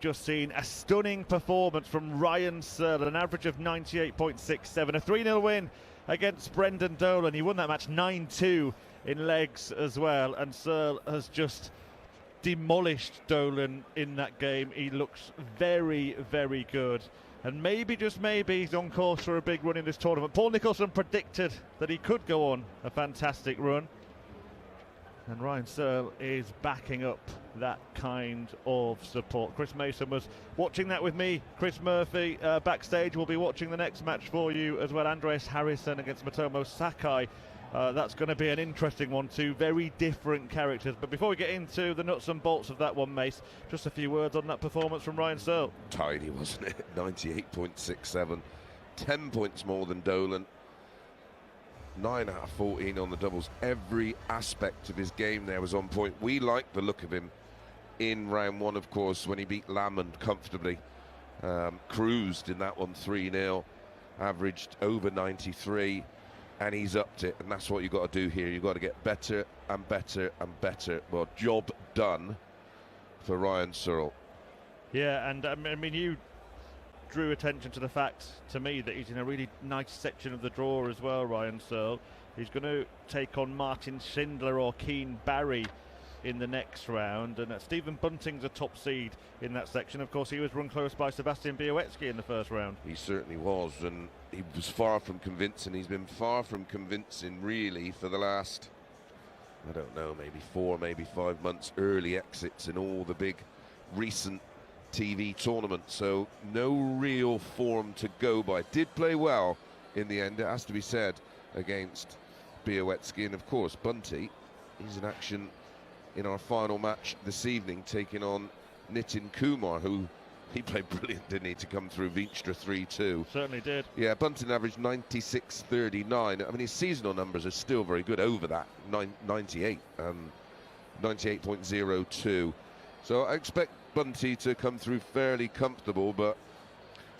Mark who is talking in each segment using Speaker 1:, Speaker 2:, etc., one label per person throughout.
Speaker 1: Just seen a stunning performance from Ryan Searle, an average of 98.67, a 3-0 win against Brendan Dolan. He won that match 9-2 in legs as well, and Searle has just demolished Dolan in that game. He looks very, very good, and maybe, just maybe, he's on course for a big run in this tournament. Paul Nicholson predicted that he could go on a fantastic run, and Ryan Searle is backing up that kind of support. Chris Mason was watching that with me. Chris Murphy backstage will be watching the next match for you as well. Andreas Harrysson against Motomu Sakai. That's going to be an interesting one. Two very different characters. But before we get into the nuts and bolts of that one, Mace, just a few words on that performance from Ryan Searle.
Speaker 2: Tidy, wasn't it? 98.67. 10 points more than Dolan. 9 out of 14 on the doubles. Every aspect of his game there was on point. We liked the look of him in round one, of course, when he beat Lamond comfortably. Cruised in that one 3-0, averaged over 93, and he's upped it. And that's what you've got to do here. You've got to get better and better and better. Well, job done for Ryan Searle.
Speaker 1: Yeah, and I mean, you drew attention to the fact, to me, that he's in a really nice section of the draw as well, Ryan Searle. He's going to take on Martin Schindler or Keane Barry in the next round, and Stephen Bunting's a top seed in that section. Of course, he was run close by Sebastian Białecki in the first round.
Speaker 2: He certainly was, and he was far from convincing. He's been far from convincing, really, for the last, I don't know, maybe 4, maybe 5 months. Early exits in all the big recent TV tournament, so no real form to go by. Did play well in the end, it has to be said, against Białecki. And of course Bunty, he's in action in our final match this evening, taking on Nitin Kumar, who he played brilliant, didn't he, to come through Veenstra 3-2.
Speaker 1: Certainly did. Yeah,
Speaker 2: Bunting averaged 96.39. I mean, his seasonal numbers are still very good, over that, 98, 98.02. So I expect Bunty to come through fairly comfortable, but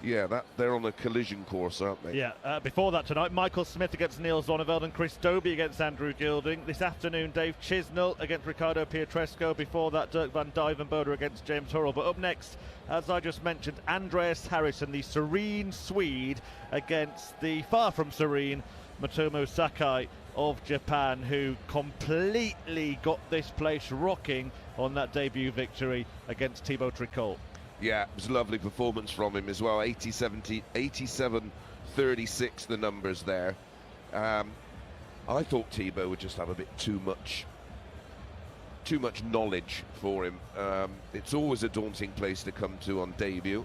Speaker 2: yeah, they're on a collision course, aren't they?
Speaker 1: Yeah, before that tonight, Michael Smith against Neil Zonneveld and Chris Dobie against Andrew Gilding. This afternoon, Dave Chisnell against Ricardo Pietrasco. Before that, Dirk van Dijvenbode against James Hurrell. But up next, as I just mentioned, Andreas Harrysson, the serene Swede, against the far from serene Motomu Sakai of Japan, who completely got this place rocking on that debut victory against Thibaut Tricol.
Speaker 2: Yeah, it was a lovely performance from him as well. 87-36 the numbers there. I thought Thibaut would just have a bit too much knowledge for him. It's always a daunting place to come to on debut.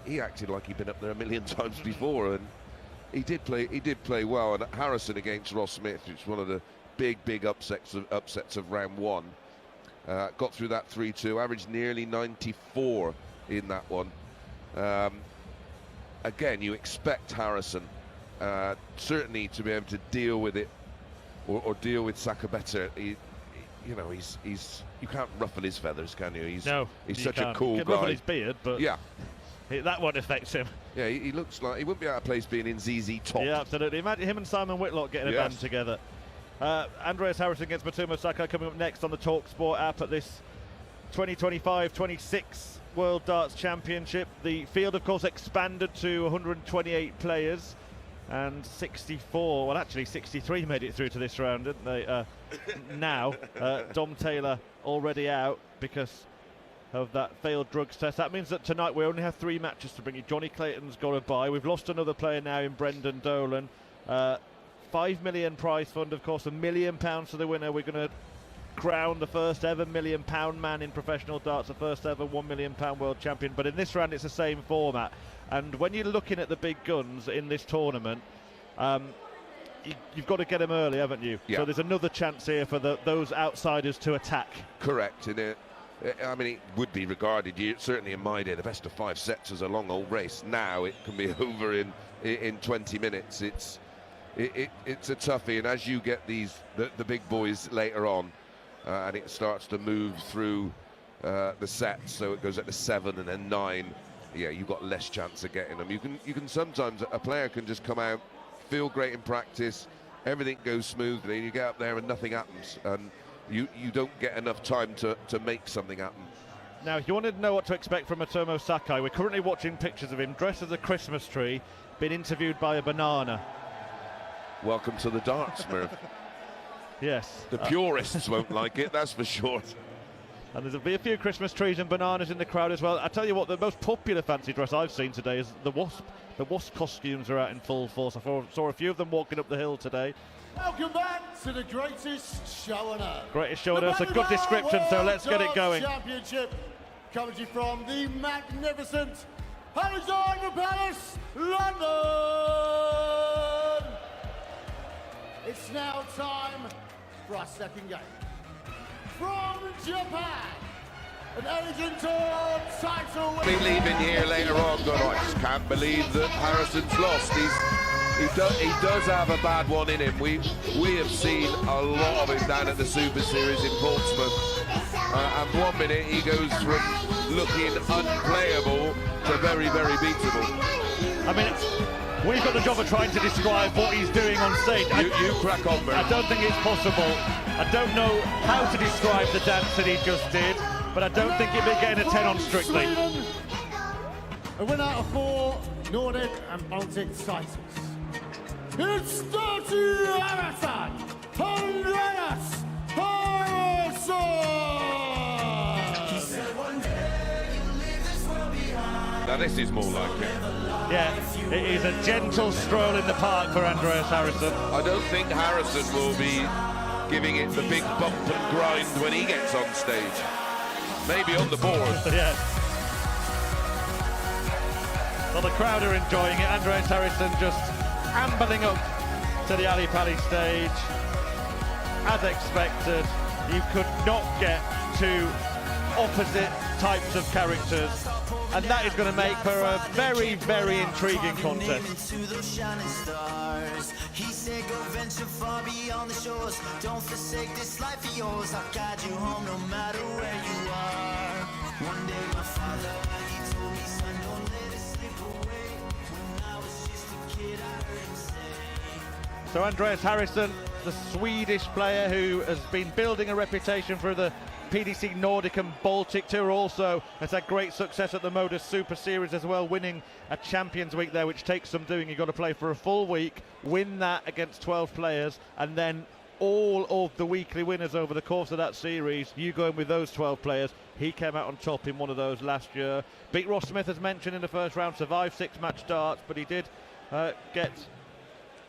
Speaker 2: He acted like he'd been up there a million times before, and he did play well. And Harrysson against Ross Smith, it's one of the big upsets of round one. Got through that 3-2, averaged nearly 94 in that one. Again, you expect Harrysson certainly to be able to deal with it, or deal with Saka better. You can't ruffle his feathers, can you? He's such a cool guy.
Speaker 1: You can ruffle his beard, but
Speaker 2: yeah,
Speaker 1: that won't affect him.
Speaker 2: Yeah, he looks like he wouldn't be out of place being in ZZ Top.
Speaker 1: Yeah, absolutely. Imagine him and Simon Whitlock getting a band together. Andreas Harrysson against Motomu Sakai coming up next on the talkSPORT app at this 2025-26 World Darts Championship. The field, of course, expanded to 128 players, and 64, well, actually 63 made it through to this round, didn't they? Now, Dom Taylor already out because of that failed drugs test. That means that tonight we only have 3 matches to bring you. Johnny Clayton's got a bye. We've lost another player now in Brendan Dolan. 5 million prize fund, of course, £1 million for the winner. We're going to crown the first ever £1 million man in professional darts, the first ever £1 million world champion. But in this round, it's the same format. And when you're looking at the big guns in this tournament, you've got to get them early, haven't you?
Speaker 2: Yeah.
Speaker 1: So there's another chance here for those outsiders to attack.
Speaker 2: Correct. I mean, it would be regarded, certainly in my day, the best of 5 sets as a long old race. Now it can be over in 20 minutes. It's a toughie, and as you get the big boys later on, and it starts to move through the sets, so it goes up to 7 and then 9. Yeah, you've got less chance of getting them. You can sometimes, a player can just come out, feel great in practice, everything goes smoothly, and you get up there and nothing happens, and you don't get enough time to make something happen.
Speaker 1: Now, if you wanted to know what to expect from Motomu Sakai, we're currently watching pictures of him dressed as a Christmas tree, being interviewed by a banana.
Speaker 2: Welcome to the darts, Murph.
Speaker 1: Yes.
Speaker 2: The purists won't like it, that's for sure.
Speaker 1: And there'll be a few Christmas trees and bananas in the crowd as well. I tell you what, the most popular fancy dress I've seen today is the Wasp. The Wasp costumes are out in full force. I saw a few of them walking up the hill today.
Speaker 3: Welcome back to the greatest show on earth.
Speaker 1: Greatest show on earth, a good description, so let's get it going.
Speaker 3: Championship coming to you from the magnificent Alexandra Palace, London. It's now time for our second game. From Japan, an Asian Tour title
Speaker 2: Be leaving here later on going, I just can't believe that Harrisson's lost. He does have a bad one in him. We have seen a lot of him down at the Super Series in Portsmouth. And 1 minute he goes from looking unplayable to very, very beatable.
Speaker 1: I mean, we've got the job of trying to describe what he's doing on stage.
Speaker 2: You crack on, man.
Speaker 1: I don't think it's possible. I don't know how to describe the dance that he just did, but I don't think he'll be getting a 10 on Strictly.
Speaker 3: Sweden, a winner of 4 Nordic and Baltic titles. It's 30 Harrysson, Andreas Harrysson!
Speaker 2: Now this is more like it.
Speaker 1: Yeah, it is a gentle stroll in the park for Andreas Harrysson.
Speaker 2: I don't think Harrysson will be giving it the big bump and grind when he gets on stage. Maybe on the board.
Speaker 1: Yeah. Well, the crowd are enjoying it. Andreas Harrysson just ambling up to the Ali Pali stage. As expected, you could not get two opposite types of characters, and that is going to make for a very, very intriguing contest.
Speaker 4: He said go venture far beyond the shores. Don't forsake this life of yours. I'll guide you home no matter where you are. One day my father, he told me, son, don't let it slip away. When I was just a kid, I heard him say.
Speaker 1: So Andreas Harrysson, the Swedish player who has been building a reputation for the PDC Nordic and Baltic Tour, also has had great success at the Modus Super Series as well, winning a Champions Week there, which takes some doing. You've got to play for a full week, win that against 12 players, and then all of the weekly winners over the course of that series, you going with those 12 players. He came out on top in one of those last year. Beat Ross Smith, as mentioned, in the first round, survived 6-match darts, but he did get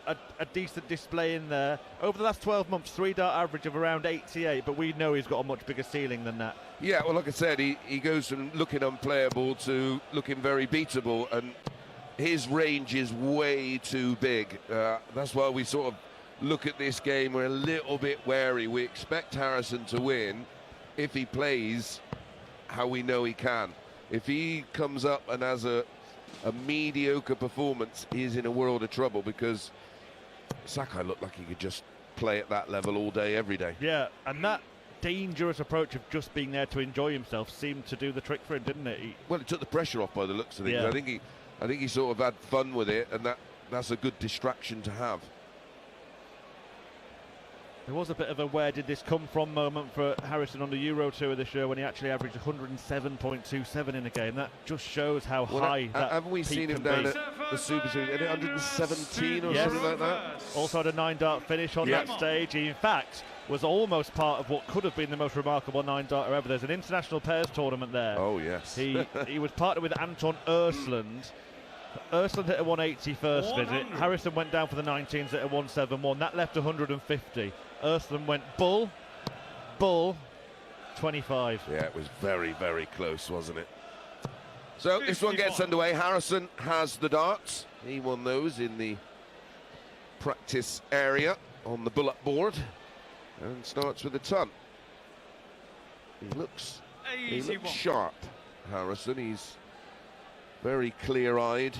Speaker 1: a decent display in there. Over the last 12 months, 3-dart average of around 88, but we know he's got a much bigger ceiling than that.
Speaker 2: Yeah, well, like I said, he goes from looking unplayable to looking very beatable, and his range is way too big. That's why we sort of look at this game, we're a little bit wary. We expect Harrysson to win if he plays how we know he can. If he comes up and has a mediocre performance, he's in a world of trouble, because Sakai looked like he could just play at that level all day, every day.
Speaker 1: Yeah, and that dangerous approach of just being there to enjoy himself seemed to do the trick for him, didn't it?
Speaker 2: Well, it took the pressure off by the looks of things.
Speaker 1: Yeah.
Speaker 2: I think he sort of had fun with it, and that's a good distraction to have.
Speaker 1: There was a bit of a where did this come from moment for Harrysson on the Euro Tour this year, when he actually averaged 107.27 in a game. That just shows how high that
Speaker 2: haven't we seen him down at the Super Series? 117 or something like that?
Speaker 1: Also had a 9-dart finish on that stage. He, in fact, was almost part of what could have been the most remarkable 9-darter ever. There's an international pairs tournament there.
Speaker 2: Oh, yes.
Speaker 1: He was partnered with Anton Östlund. Östlund hit a 180 first visit. Harrysson went down for the 19s at a 171. That left 150. Östlund went bull, 25.
Speaker 2: Yeah, it was very, very close, wasn't it? So this one gets underway. Harrysson has the darts. He won those in the practice area on the buildup board, and starts with a ton. He looks sharp, Harrysson. He's very clear-eyed.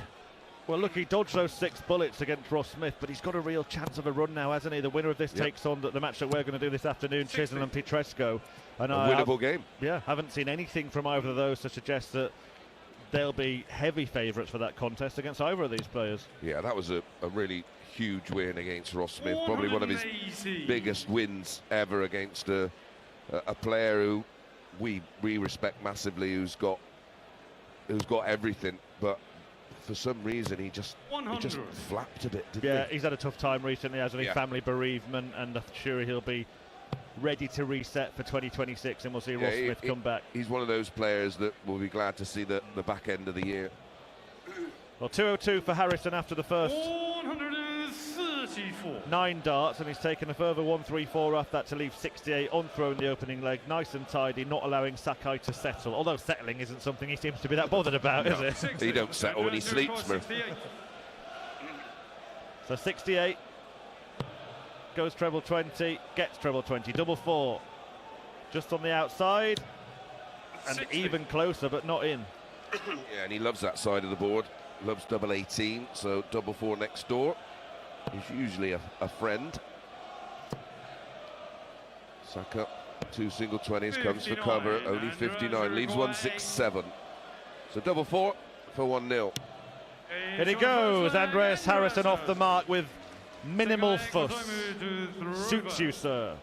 Speaker 1: Well, look, he dodged those 6 bullets against Ross Smith, but he's got a real chance of a run now, hasn't he? The winner of this takes on the match that we're going to do this afternoon, Chisholm and Petrescu. And
Speaker 2: a winnable game.
Speaker 1: Yeah, haven't seen anything from either of those to suggest that they'll be heavy favourites for that contest against either of these players.
Speaker 2: Yeah, that was a really huge win against Ross Smith, probably one of his biggest wins ever against a player who we respect massively, who's got everything, but for some reason he just flapped a bit, didn't he?
Speaker 1: He's had a tough time recently, hasn't he? Family bereavement, and I'm sure he'll be ready to reset for 2026, and we'll see Ross Smith come back.
Speaker 2: He's one of those players that will be glad to see the back end of the year.
Speaker 1: Well, 202 for Harrysson after the first
Speaker 5: 134.
Speaker 1: 9 darts, and he's taken a further 134 off that to leave 68 on throw in the opening leg. Nice and tidy, not allowing Sakai to settle, although settling isn't something he seems to be that bothered about, is it?
Speaker 2: He don't settle when he sleeps, man.
Speaker 1: So 68 goes treble 20, gets treble 20, double 4 just on the outside, and
Speaker 5: 60.
Speaker 1: even closer but not in.
Speaker 2: Yeah, and he loves that side of the board, loves double 18, so double 4 next door. He's usually a friend. Sakai, 2 single 20s, comes for cover, only 59, leaves 167. So double 4 for 1-0.
Speaker 1: Here he goes, Andreas Harrysson off the mark with minimal fuss. Suits you, sir.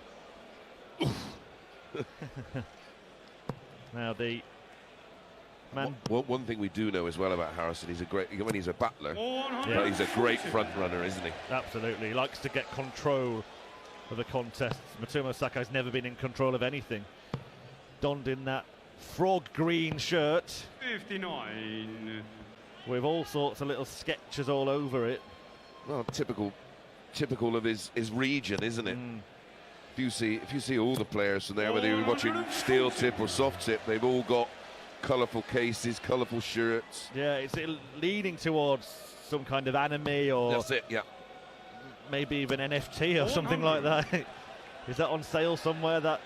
Speaker 1: Now the man.
Speaker 2: One thing we do know as well about Harrysson, he's a battler, but he's a great front runner, isn't he?
Speaker 1: Absolutely, he likes to get control of the contests. Motomu Sakai's never been in control of anything. Donned in that frog green shirt
Speaker 5: 59.
Speaker 1: with all sorts of little sketches all over it.
Speaker 2: Well, typical of his region, isn't it? If you see all the players from there, whether you're watching steel tip or soft tip, they've all got colourful cases, colourful shirts.
Speaker 1: Yeah, it's leaning towards some kind of anime, or
Speaker 2: that's it. Yeah,
Speaker 1: maybe even NFT or something like that. Is that on sale somewhere? That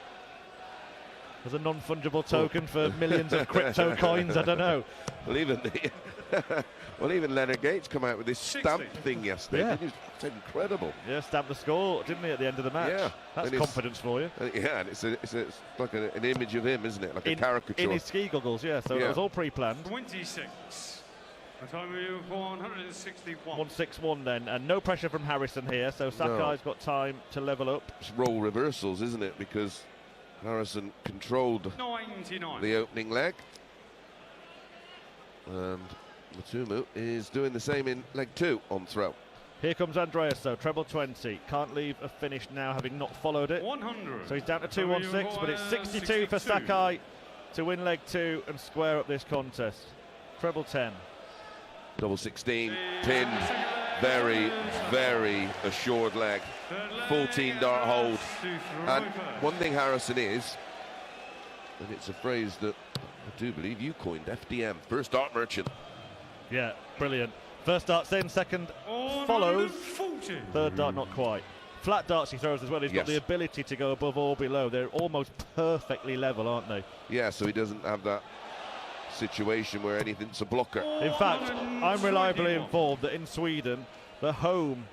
Speaker 1: as a non-fungible token for millions of crypto coins? I don't know.
Speaker 2: Well, even Leonard Gates come out with this
Speaker 5: 60.
Speaker 2: stamp thing yesterday.
Speaker 1: Yeah.
Speaker 2: It's incredible.
Speaker 1: Yeah, stamped the score, didn't he, at the end of the match?
Speaker 2: Yeah,
Speaker 1: that's confidence for you.
Speaker 2: Yeah, and it's like an image of him, isn't it? Like a caricature.
Speaker 1: In his ski goggles, yeah. So it was all pre-planned.
Speaker 5: 26. A time of 161.
Speaker 1: 161 then, and no pressure from Harrysson here. So Sakai's got time to level up.
Speaker 2: It's role reversals, isn't it? Because Harrysson controlled
Speaker 5: 99.
Speaker 2: the opening leg, and Motomu is doing the same in leg 2 on throw.
Speaker 1: Here comes Andreas, though, treble 20. Can't leave a finish now, having not followed it.
Speaker 5: 100.
Speaker 1: So he's down to 216, but it's 62 for Sakai to win leg 2 and square up this contest. Treble 10.
Speaker 2: Double 16, pinned, very, very assured leg. 14 dart hold. And one thing Harrysson is, and it's a phrase that I do believe you coined, FDM, first dart merchant.
Speaker 1: Yeah, brilliant. First dart's in, second follows.
Speaker 5: 140.
Speaker 1: Third dart not quite. Flat darts he throws as well. He's got the ability to go above or below. They're almost perfectly level, aren't they?
Speaker 2: Yeah, so he doesn't have that situation where anything's a blocker.
Speaker 1: In fact, I'm reliably informed that in Sweden, the home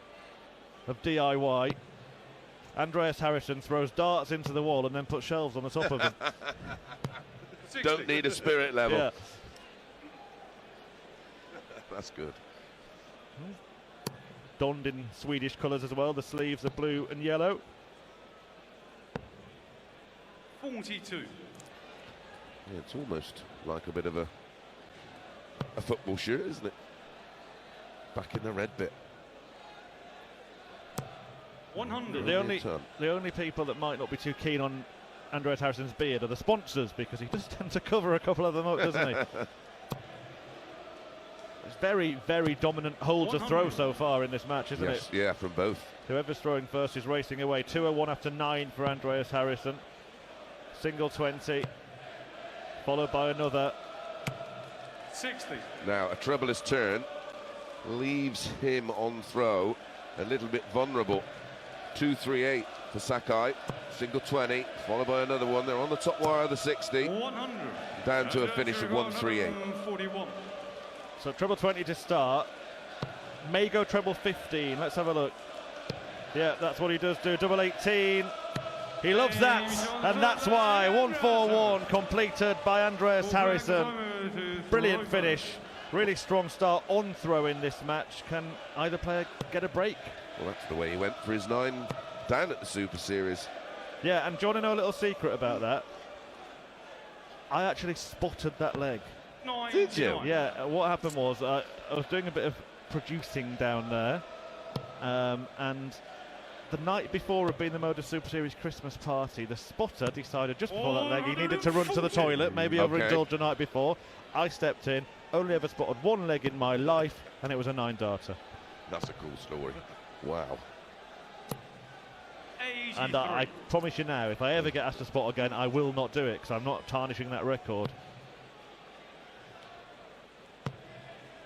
Speaker 1: of DIY, Andreas Harrysson throws darts into the wall and then puts shelves on the top of them.
Speaker 2: Don't need a spirit level.
Speaker 1: Yeah.
Speaker 2: That's good.
Speaker 1: Donned in Swedish colours as well. The sleeves are blue and yellow.
Speaker 5: 42.
Speaker 2: Yeah, it's almost like a bit of a football shirt, isn't it? Back in the red bit.
Speaker 5: 100.
Speaker 1: The only people that might not be too keen on Andreas Harrisson's beard are the sponsors, because he does tend to cover a couple of them up, doesn't he? It's very, very dominant holds of throw so far in this match, isn't it?
Speaker 2: Yeah, from both.
Speaker 1: Whoever's throwing first is racing away. 201 after 9 for Andreas Harrysson. Single 20, followed by another.
Speaker 5: 60.
Speaker 2: Now, a trebleless turn leaves him on throw a little bit vulnerable. 238 for Sakai. Single 20, followed by another one. They're on the top wire of the 60.
Speaker 5: 100.
Speaker 2: Down to a finish of 138.
Speaker 5: 41.
Speaker 1: So treble 20 to start. May go treble 15. Let's have a look. Yeah, that's what he does do. Double 18. He loves that, and that's why 141 completed by Andreas Harrysson. Brilliant finish. Really strong start on throw in this match. Can either player get a break?
Speaker 2: Well, that's the way he went for his 9 down at the Super Series.
Speaker 1: Yeah, and do you want to know a little secret about that? I actually spotted that leg.
Speaker 2: Did you?
Speaker 1: Yeah, what happened was I was doing a bit of producing down there, and the night before had been the Motor Super Series Christmas party. The spotter decided just before that leg he needed to run to the toilet, maybe overindulged the night before. I stepped in, only ever spotted one leg in my life, and it was a 9-darter.
Speaker 2: That's a cool story. Wow.
Speaker 1: And I promise you now, if I ever get asked to spot again, I will not do it, because I'm not tarnishing that record.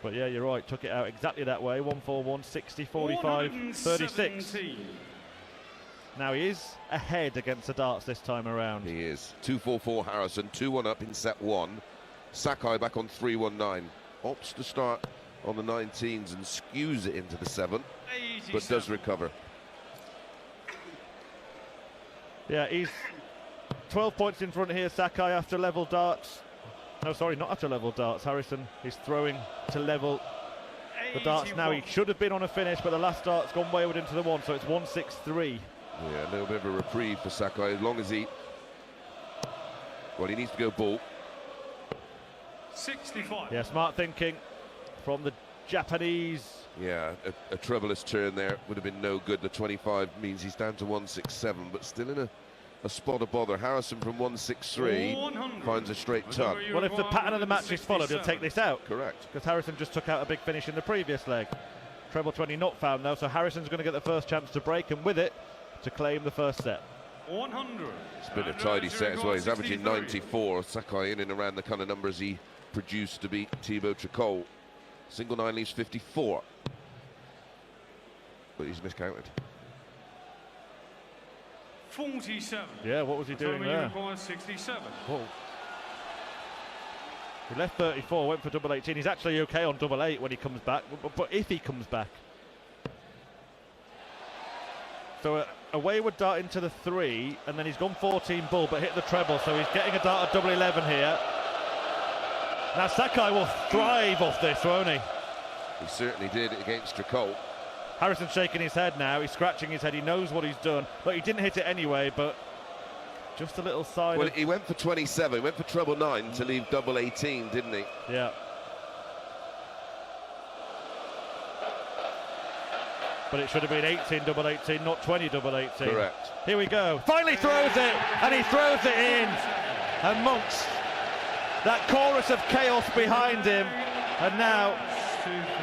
Speaker 1: But yeah, you're right, took it out exactly that way. 141, 60, 45, 36. Now he is ahead against the darts this time around.
Speaker 2: He is. 2-4-4 Harrysson, 2-1 up in set 1. Sakai back on 3-1-9. Opts to start on the 19s and skews it into the 7, but does recover.
Speaker 1: Yeah, he's 12 points in front here, Sakai, after level darts. No, sorry, not after level darts. Harrysson is throwing to level the darts now. He should have been on a finish, but the last dart's gone wayward into the 1, so it's 1-6-3.
Speaker 2: Yeah, a little bit of a reprieve for Sakai, as long as he... Well, he needs to go ball.
Speaker 5: 65.
Speaker 1: Yeah, smart thinking from the Japanese.
Speaker 2: Yeah, a troublous turn there would have been no good. The 25 means he's down to 1-6-7, but still in a spot of bother. Harrysson from 1-6-3 finds a straight ton.
Speaker 1: Well, if the pattern of the match is followed, he'll take this out.
Speaker 2: Correct.
Speaker 1: Because Harrysson just took out a big finish in the previous leg. Treble 20 not found though, so Harrisson's going to get the first chance to break, and with it, to claim the first set.
Speaker 5: 100.
Speaker 2: It's been a tidy set as well. He's averaging 94. Sakai in and around the kind of numbers he produced to beat Thibaut Tricol. Single 9 leaves 54. But he's miscounted.
Speaker 5: 47.
Speaker 1: Yeah, what was he doing there?
Speaker 5: 67.
Speaker 1: Whoa. He left 34, went for double 18. He's actually okay on double 8 when he comes back, but if he comes back. So a wayward dart into the 3, and then he's gone 14 bull, but hit the treble, so he's getting a dart at double 11 here. Now Sakai will thrive off this, won't he?
Speaker 2: He certainly did against Tricol.
Speaker 1: Harrisson's shaking his head now, he's scratching his head, he knows what he's done. Look, he didn't hit it anyway, but just a little side.
Speaker 2: Well, he went for 27, he went for treble 9 to leave double 18, didn't he?
Speaker 1: Yeah. But it should have been 18 double 18, not 20 double 18.
Speaker 2: Correct.
Speaker 1: Here we go. Finally throws it, and he throws it in amongst that chorus of chaos behind him. And now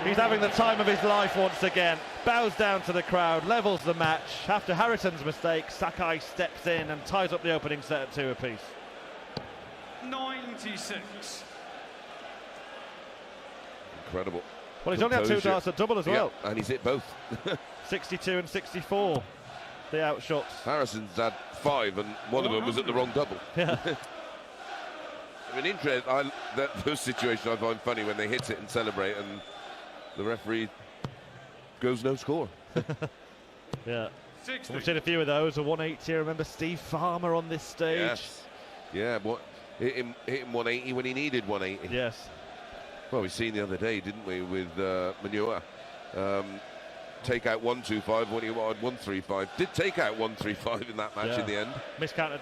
Speaker 1: he's having the time of his life once again. Bows down to the crowd, levels the match. After Harrisson's mistake, Sakai steps in and ties up the opening set at 2 apiece.
Speaker 5: 96.
Speaker 2: Incredible.
Speaker 1: Well, he's only had 2 darts at double as well.
Speaker 2: Yeah, and he's hit both.
Speaker 1: 62 and 64, the outshots.
Speaker 2: Harrisson's had 5, and one of them was at the wrong double.
Speaker 1: Yeah.
Speaker 2: I mean, those situations I find funny when they hit it and celebrate, and the referee goes no score.
Speaker 1: Yeah. We've seen a few of those. A 180. I remember Steve Farmer on this stage.
Speaker 2: Yes. Yeah, hit him 180 when he needed 180.
Speaker 1: Yes.
Speaker 2: Well, we've seen the other day, didn't we, with Manua. Take out 125 when he wanted 135. Did take out 135 in that match in the end.
Speaker 1: Miscounted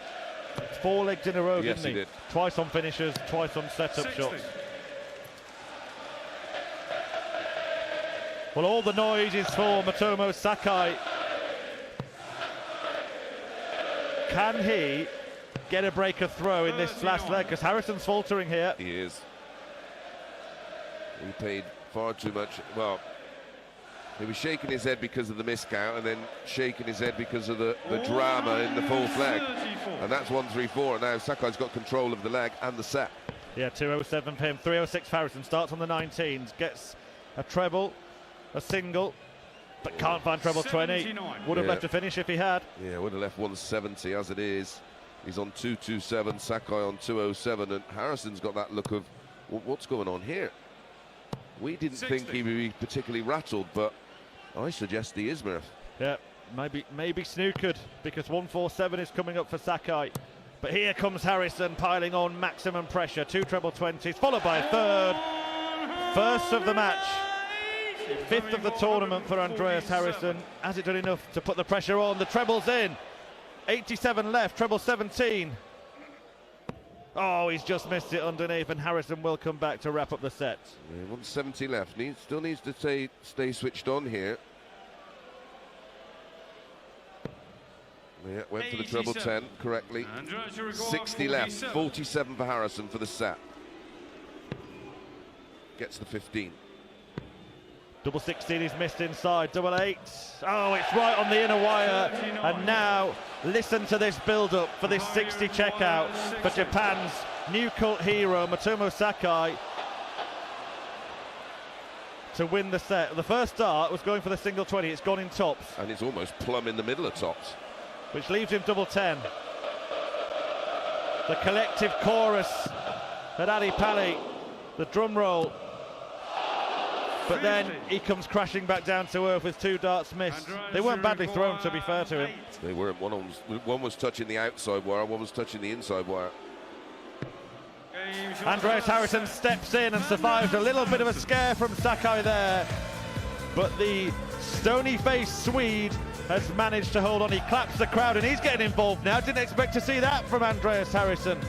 Speaker 1: 4 legs in a row,
Speaker 2: Yes,
Speaker 1: didn't he?
Speaker 2: he did.
Speaker 1: Twice on finishers, twice on setup
Speaker 5: 60.
Speaker 1: shots. Well, all the noise is for Motomu Sakai. Can he get a breaker throw in this last leg? Because Harrisson's faltering here.
Speaker 2: He is. He paid far too much. Well, he was shaking his head because of the miscount, and then shaking his head because of the drama in the fourth leg. And that's 134. Now Sakai's got control of the leg and the set.
Speaker 1: Yeah, 207 for him, 306 Harrysson. Starts on the 19s, gets a treble, a single, but can't find treble 20. Would have left a finish if he had.
Speaker 2: Yeah, would have left 170 as it is. He's on 227, Sakai on 207, and Harrisson's got that look of, what's going on here? We didn't think he would be particularly rattled, but I suggest he is, Murph.
Speaker 1: Yeah, maybe snookered, because 147 is coming up for Sakai. But here comes Harrysson piling on maximum pressure. 2 treble 20s, followed by a third. First of the match. 5th of the tournament for Andreas Harrysson. Has it done enough to put the pressure on? The treble's in. 87 left, treble 17. Oh, he's just missed it underneath, and Harrysson will come back to wrap up the set.
Speaker 2: Yeah, 170 left. Still needs to stay switched on here. Yeah, went for the treble 10 correctly. 60 left, 47 for Harrysson for the set. Gets the 15.
Speaker 1: Double 16 he's missed inside, double 8. Oh, it's right on the inner wire. 39. And now, listen to this build-up for this 60 checkout for Japan's new cult hero, Motomu Sakai, to win the set. The first dart was going for the single 20, it's gone in tops.
Speaker 2: And it's almost plumb in the middle of tops.
Speaker 1: Which leaves him double 10. The collective chorus at Ali Pali, the drum roll. But then he comes crashing back down to earth with 2 darts missed. They weren't badly thrown, to be fair to him.
Speaker 2: They weren't. One was touching the outside wire, one was touching the inside wire.
Speaker 1: Andreas Harrysson steps in and survives a little bit of a scare from Sakai there. But the stony-faced Swede has managed to hold on. He claps the crowd and he's getting involved now. Didn't expect to see that from Andreas Harrysson.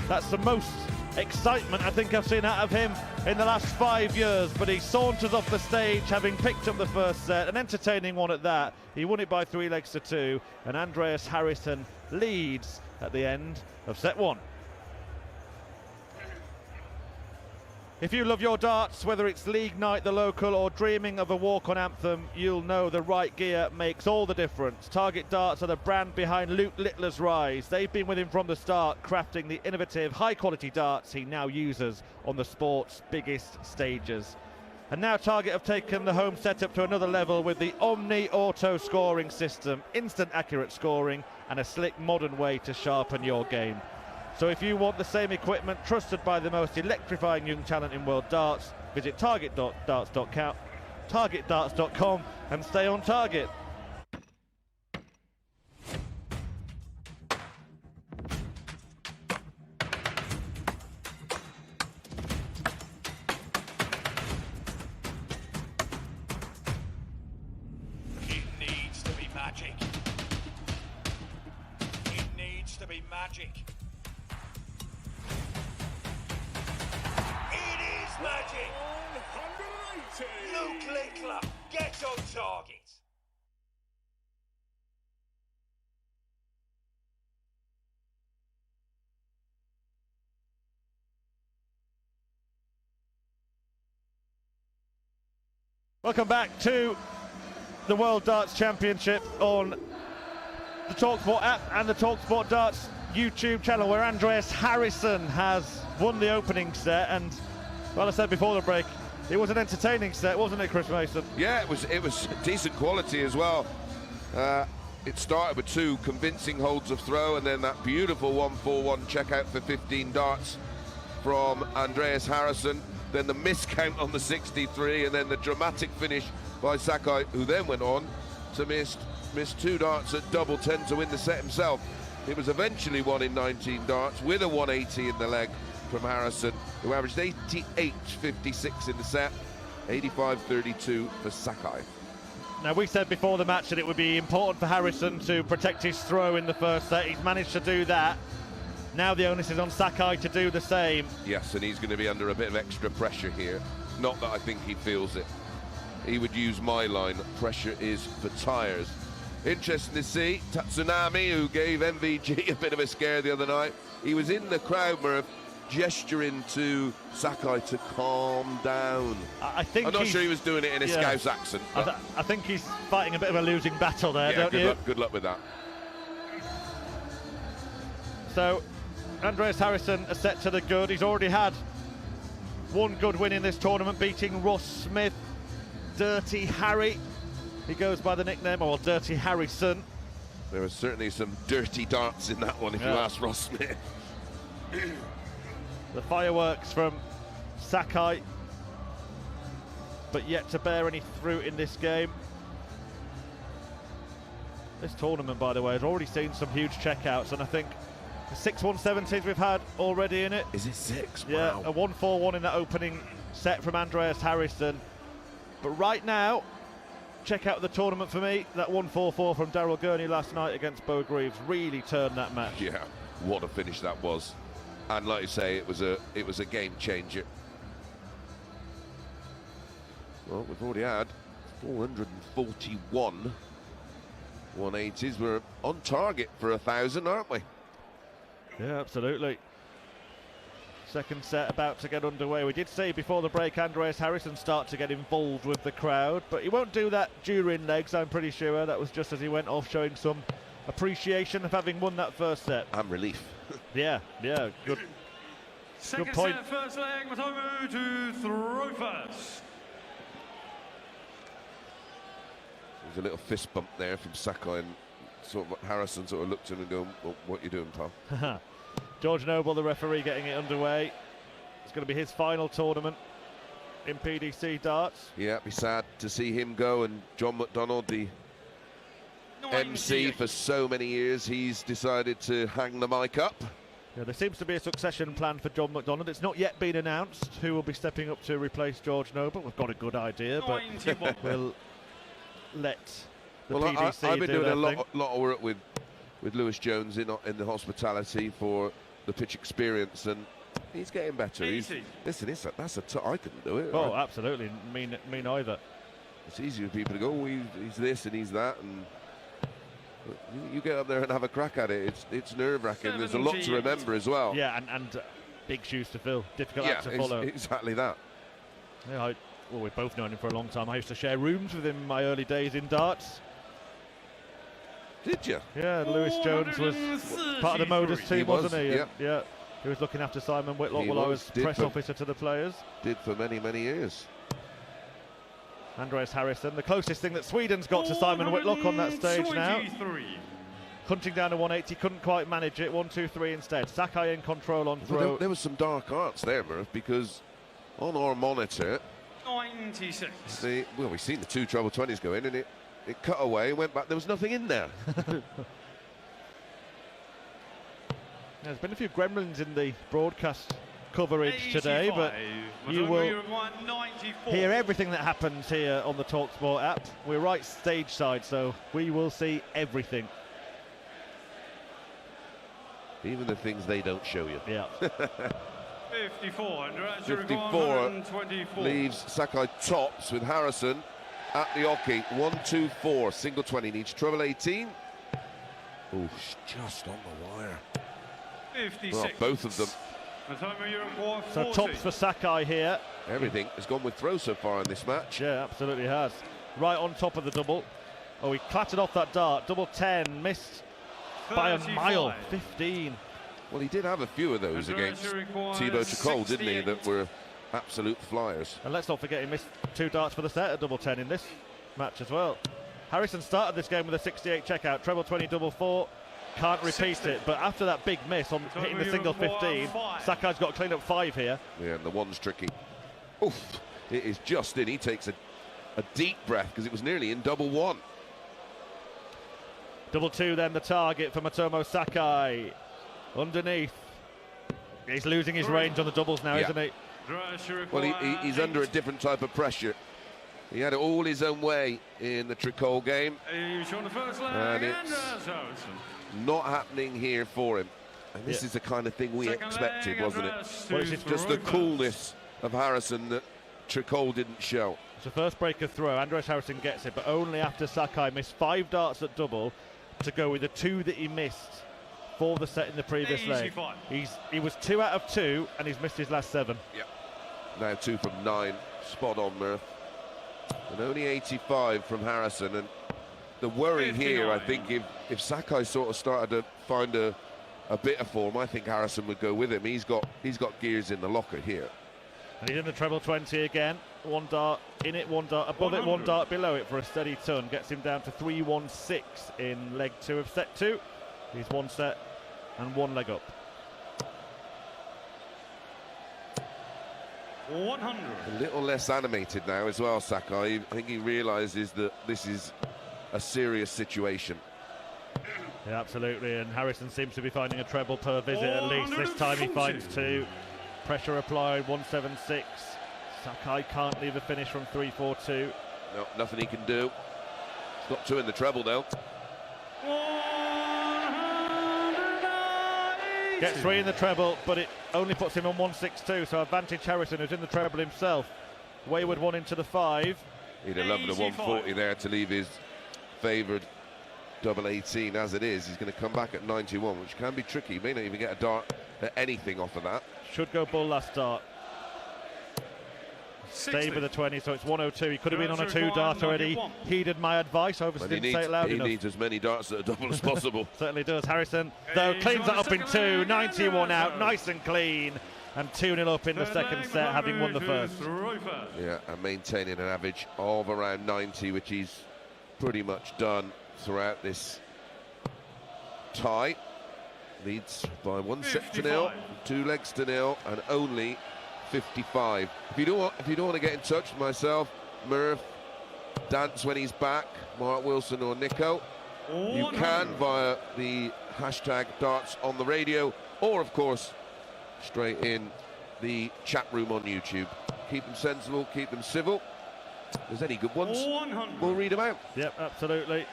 Speaker 1: That's the most excitement I think I've seen out of him in the last 5 years, but he saunters off the stage having picked up the first set, an entertaining one at that. He won it by 3 legs to 2, and Andreas Harrysson leads at the end of set 1. If you love your darts, whether it's league night, the local, or dreaming of a walk-on anthem, you'll know the right gear makes all the difference. Target Darts are the brand behind Luke Littler's rise. They've been with him from the start, crafting the innovative, high-quality darts he now uses on the sport's biggest stages. And now Target have taken the home setup to another level with the Omni Auto scoring system, instant accurate scoring, and a slick modern way to sharpen your game. So if you want the same equipment trusted by the most electrifying young talent in world darts, visit targetdarts.com and stay on target.
Speaker 6: It needs to be magic. It needs to be magic. Magic! 180! Luke Littler, get on target!
Speaker 1: Welcome back to the World Darts Championship on the talkSPORT app and the talkSPORT Darts YouTube channel, where Andreas Harrysson has won the opening set. And well, I said before the break, it was an entertaining set, wasn't it, Chris Mason?
Speaker 2: Yeah, it was decent quality as well. It started with 2 convincing holds of throw, and then that beautiful 1-4-1 checkout for 15 darts from Andreas Harrysson. Then the miscount on the 63, and then the dramatic finish by Sakai, who then went on to miss 2 darts at double 10 to win the set himself. It was eventually won in 19 darts with a 180 in the leg from Harrysson, who averaged 88.56 in the set, 85.32 for Sakai.
Speaker 1: Now, we said before the match that it would be important for Harrysson to protect his throw in the first set. He's managed to do that. Now the onus is on Sakai to do the same.
Speaker 2: Yes, and he's going to be under a bit of extra pressure here. Not that I think he feels it. He would use my line, pressure is for tyres. Interesting to see Tatsunami, who gave MVG a bit of a scare the other night. He was in the crowd, Murph, gesturing to Sakai to calm down.
Speaker 1: I think
Speaker 2: I'm not sure he was doing it in a Scouse accent.
Speaker 1: I think he's fighting a bit of a losing battle there, don't you?
Speaker 2: Good luck with that.
Speaker 1: So, Andreas Harrysson a set to the good. He's already had 1 good win in this tournament, beating Ross Smith. Dirty Harry, he goes by the nickname, or Dirty Harrysson.
Speaker 2: There were certainly some dirty darts in that one, if you ask Ross Smith.
Speaker 1: The fireworks from Sakai, but yet to bear any fruit in this game. This tournament, by the way, has already seen some huge checkouts, and I think the 6 170s we've had already in it.
Speaker 2: Is it 6?
Speaker 1: Yeah,
Speaker 2: wow.
Speaker 1: A 1-4-1 in that opening set from Andreas Harrysson. But right now, check out the tournament for me. That 1-4-4 from Daryl Gurney last night against Bo Greaves really turned that match.
Speaker 2: Yeah, what a finish that was. And like you say, it was a game changer. Well, we've already had 441 180s. We're on target for 1,000, aren't we?
Speaker 1: Yeah, absolutely. Second set about to get underway. We did see before the break Andreas Harrysson start to get involved with the crowd, but he won't do that during legs, I'm pretty sure. That was just as he went off, showing some appreciation of having won that first set.
Speaker 2: And relief.
Speaker 1: Yeah, good.
Speaker 5: Second
Speaker 1: point.
Speaker 5: set, first leg, Motomu to throw first.
Speaker 2: There's a little fist bump there from Sakai, and sort of Harrysson sort of looked at him and going, well, what are you doing, pal?
Speaker 1: George Noble, the referee, getting it underway. It's going to be his final tournament in PDC darts.
Speaker 2: Yeah, it'd be sad to see him go, and John McDonald, the MC for so many years, he's decided to hang the mic up.
Speaker 1: Yeah, there seems to be a succession plan for John McDonald. It's not yet been announced who will be stepping up to replace George Noble. We've got a good idea, but we'll let the PDC
Speaker 2: I've been
Speaker 1: do
Speaker 2: doing a
Speaker 1: their
Speaker 2: lot of work with Lewis Jones in the hospitality for the pitch experience, and he's getting better.
Speaker 5: Easy.
Speaker 2: Listen, I couldn't do it.
Speaker 1: Oh, absolutely. Me neither.
Speaker 2: It's easy for people to go, oh, he's this and he's that, and you get up there and have a crack at it. It's nerve-wracking. There's a lot to remember as well.
Speaker 1: Yeah, and big shoes to fill. Difficult act to follow.
Speaker 2: Exactly that.
Speaker 1: Yeah, well, we've both known him for a long time. I used to share rooms with him in my early days in darts.
Speaker 2: Did you?
Speaker 1: Yeah, Lewis Jones was part of the Modus team, wasn't he?
Speaker 2: Yeah.
Speaker 1: Yeah. He was looking after Simon Whitlock while I was press officer to the players.
Speaker 2: Did for many, many years.
Speaker 1: Andreas Harrysson, the closest thing that Sweden's got to Simon Whitlock on that stage now. Hunting down to 180, couldn't quite manage it. 1-2-3 instead. Sakai in control on throw.
Speaker 2: Well, there was some dark arts there, Murph, because on our monitor,
Speaker 5: 96.
Speaker 2: we've seen the two treble 20s go in, and it cut away, went back. There was nothing in there.
Speaker 1: There's been a few gremlins in the broadcast coverage today, but you will hear everything that happens here on the talkSPORT app. We're right stage side, so we will see everything.
Speaker 2: Even the things they don't show you.
Speaker 1: Yeah.
Speaker 5: 54, Andreas,
Speaker 2: 54 leaves Sakai tops with Harrysson at the hockey. 1-2-4, single 20, needs treble 18. Oh, just on the wire.
Speaker 5: 56.
Speaker 2: Well, both of them.
Speaker 1: So tops for Sakai here.
Speaker 2: Everything has gone with throw so far in this match.
Speaker 1: Yeah, absolutely has. Right on top of the double. Oh, he clattered off that dart. Double 10, missed 35. By a mile. 15.
Speaker 2: Well, he did have a few of those against Thibaut Tricol, didn't he, that were absolute flyers.
Speaker 1: And let's not forget he missed 2 darts for the set at double 10 in this match as well. Harrysson started this game with a 68 checkout, treble 20, double 4. Can't repeat it, but after that big miss on hitting the single 15, Sakai's got to clean up 5 here.
Speaker 2: Yeah, and the one's tricky. Oof, it is just in. He takes a deep breath because it was nearly in double 1.
Speaker 1: Double 2 then the target for Motomu Sakai. Underneath. He's losing his range on the doubles now, isn't he?
Speaker 2: Well, he's under a different type of pressure. He had it all his own way in the Tricol game. And it's not happening here for him. And this is the kind of thing we expected, wasn't it? Well, it's just the coolness of Harrysson that Tricol didn't show.
Speaker 1: It's the first break of throw. Andreas Harrysson gets it, but only after Sakai missed 5 darts at double to go with the 2 that he missed for the set in the previous leg. He was 2 out of 2, and he's missed his last 7.
Speaker 2: Yeah. Now 2 from 9. Spot on, Murph. And only 85 from Harrysson. And the worry here, I think, if Sakai sort of started to find a bit of form, I think Harrysson would go with him. He's got gears in the locker here.
Speaker 1: And he's in the treble 20 again. 1 dart in it, 1 dart above 100. It, 1 dart below it for a steady ton. Gets him down to 3-1-6 in leg 2 of set 2. He's 1 set and 1 leg up.
Speaker 5: 100.
Speaker 2: A little less animated now as well, Sakai. I think he realises that this is a serious situation.
Speaker 1: Yeah, absolutely. And Harrysson seems to be finding a treble per visit at least. This time he finds 2. Pressure applied, 176. Sakai can't leave a finish from 3-4-2.
Speaker 2: No, nothing he can do. He's got 2 in the treble though.
Speaker 1: Gets 3 in the treble, but it only puts him on 162, so advantage Harrysson, who's in the treble himself. Wayward 1 into the 5.
Speaker 2: He'd have loved a 140 there to leave his favoured double 18. As it is, he's going to come back at 91, which can be tricky. He may not even get a dart at anything off of that.
Speaker 1: Should go bull last start. Stayed with a 20, so it's 102. He could have been on a 2 dart already. Heeded my advice. Obviously didn't say it loud enough.
Speaker 2: He needs as many darts at a double as possible.
Speaker 1: Certainly does. Harrysson, though, cleans that up in 2. 91 out, nice and clean. And 2-0 up in the second set, having won the first.
Speaker 2: Yeah, and maintaining an average of around 90, which he's pretty much done throughout this tie. Leads by 1 set to 0, 2 legs to 0, and only 55. If you don't want to get in touch with myself, Murph, Dance when he's back, Mark Wilson or Nico, you can via the hashtag darts on the radio, or of course straight in the chat room on YouTube. Keep them sensible, keep them civil. If there's any good ones, we'll read them out.
Speaker 1: Yep, absolutely.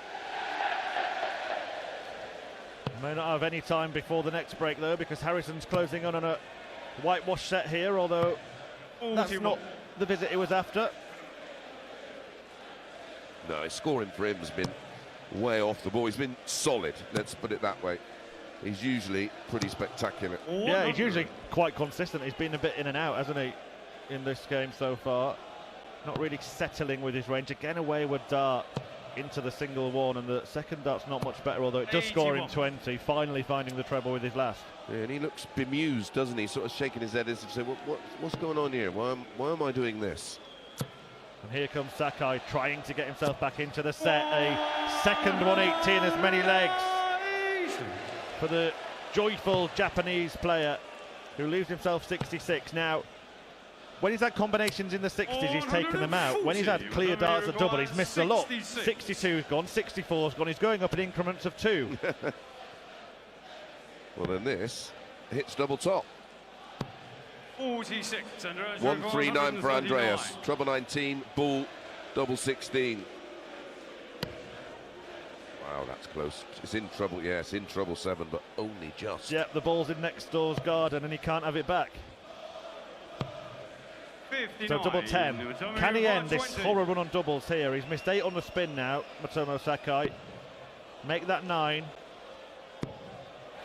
Speaker 1: May not have any time before the next break though, because Harryson's closing on a whitewash set here, although that's not the visit he was after.
Speaker 2: No, his scoring for him has been way off the ball. He's been solid, let's put it that way. He's usually pretty spectacular.
Speaker 1: Yeah, he's usually quite consistent. He's been a bit in and out, hasn't he, in this game so far. Not really settling with his range. Again, a wayward dart into the single 1, and the second dart's not much better, although it does score in 20, finally finding the treble with his last.
Speaker 2: Yeah, and he looks bemused, doesn't he? Sort of shaking his head as if to say, what's going on here? Why am I doing this?
Speaker 1: And here comes Sakai trying to get himself back into the set. A second 180 and as many legs for the joyful Japanese player who leaves himself 66. Now, when he's had combinations in the 60s, he's taken them out. When he's had clear darts at double, he's missed a lot. 62's gone, 64's gone. He's going up in increments of 2.
Speaker 2: Well, then this hits double top.
Speaker 5: 46.
Speaker 2: 139 for Andreas. Treble 19, bull, double 16. Wow, that's close. It's in trouble, yeah, it's in trouble 7, but only just.
Speaker 1: Yep, the ball's in next door's garden and he can't have it back. So double 10. Can he end this horror run on doubles here? He's missed 8 on the spin now, Motomu Sakai. Make that 9.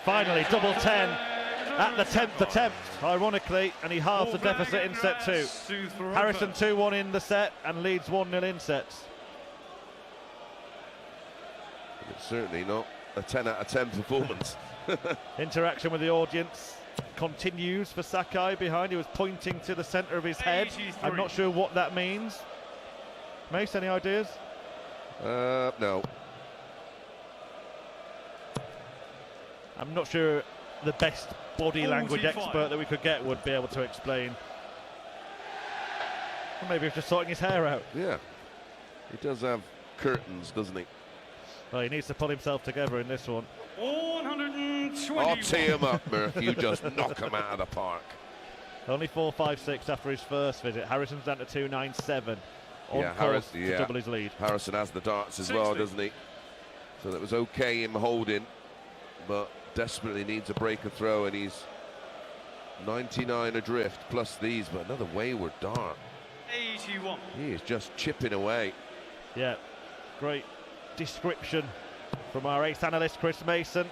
Speaker 1: Finally, double 10 at the 10th attempt, ironically, and he halves the deficit in set 2. Harrysson 2-1 in the set and leads 1-0 in sets.
Speaker 2: It's certainly not a 10 out of 10 performance.
Speaker 1: Interaction with the audience continues for Sakai behind. He was pointing to the centre of his head.
Speaker 5: 83.
Speaker 1: I'm not sure what that means. Mace, any ideas?
Speaker 2: No.
Speaker 1: I'm not sure the best body language expert that we could get would be able to explain. Or maybe he's just sorting his hair out.
Speaker 2: Yeah. He does have curtains, doesn't he?
Speaker 1: Well, he needs to pull himself together in this one.
Speaker 5: 120.
Speaker 2: I'll tee him up, Murph. You just knock him out of the park.
Speaker 1: Only 4.56 after his first visit. Harryson's down to 2.97. On course to double his lead.
Speaker 2: Harrysson has the darts as well, doesn't he? So that was okay him holding, but desperately needs a break of throw, and he's 99 adrift plus these, but another wayward dart.
Speaker 5: 81.
Speaker 2: He is just chipping away.
Speaker 1: Yeah, great description from our ace analyst Chris Mason.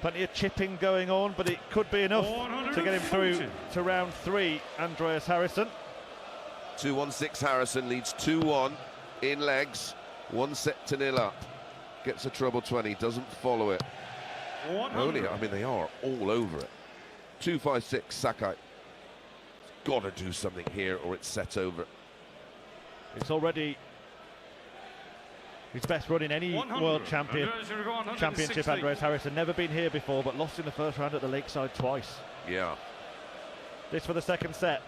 Speaker 1: Plenty of chipping going on, but it could be enough to get him through to round 3. Andreas Harrysson.
Speaker 2: 2-1-6 Harrysson leads 2-1 in legs, 1 set to 0 up. Gets a treble 20, doesn't follow it. Only, I mean, they are all over it. 2-5-6 Sakai. Got to do something here, or it's set over.
Speaker 1: It's already his best run in any world championship. Andreas Harrysson, never been here before, but lost in the first round at the Lakeside twice.
Speaker 2: Yeah.
Speaker 1: This for the second set.